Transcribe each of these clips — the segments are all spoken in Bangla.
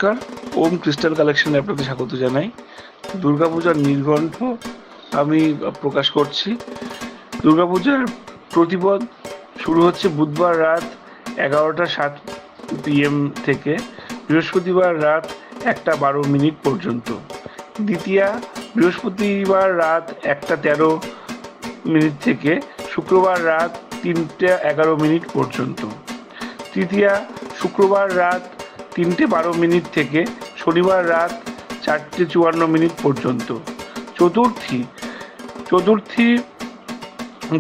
নমস্কার, ওম ক্রিস্টাল কালেকশনে আপনাদের স্বাগত জানাই। দুর্গাপূজার নির্ঘণ্ট আমি প্রকাশ করছি। দুর্গাপূজার প্রতিপদ শুরু হচ্ছে বুধবার রাত 11:07 PM থেকে বৃহস্পতিবার রাত 1:12 পর্যন্ত। দ্বিতীয়া বৃহস্পতিবার রাত 1:13 থেকে শুক্রবার রাত 3:11 পর্যন্ত। তৃতীয়া শুক্রবার রাত 3:12 থেকে শনিবার রাত 4:54 পর্যন্ত। চতুর্থী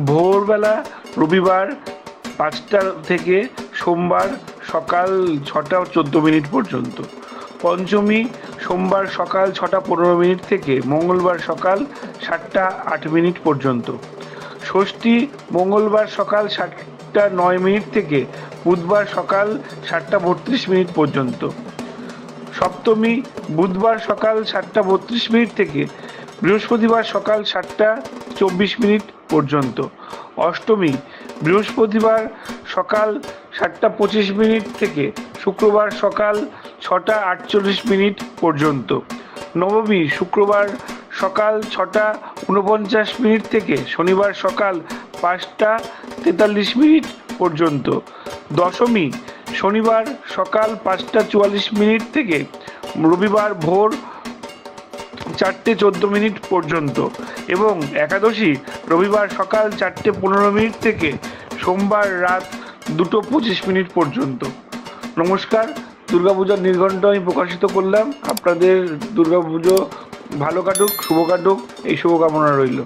ভোরবেলা রবিবার 5টা থেকে সোমবার সকাল 6:14 পর্যন্ত। পঞ্চমী সোমবার সকাল 6:15 থেকে মঙ্গলবার সকাল 7:08 পর্যন্ত। ষষ্ঠী মঙ্গলবার সকাল 7:09 থেকে বুধবার সকাল 7:32 পর্যন্ত। সপ্তমী বুধবার সকাল 7:32 থেকে বৃহস্পতিবার সকাল 7:24 পর্যন্ত। অষ্টমী বৃহস্পতিবার সকাল 7:25 থেকে শুক্রবার সকাল 6:48 পর্যন্ত। নবমী শুক্রবার সকাল 6:49 থেকে শনিবার সকাল 5:43 পর্যন্ত। দশমী শনিবার সকাল 5:44 থেকে রবিবার ভোর 4:14 পর্যন্ত এবং একাদশী রবিবার সকাল 4:15 থেকে সোমবার রাত 2:25 পর্যন্ত। নমস্কার, দুর্গাপূজার নির্ঘণ্ট আমি প্রকাশিত করলাম। আপনাদের দুর্গাপুজো ভালো কাটুক, শুভ কাটুক, এই শুভকামনা রইল।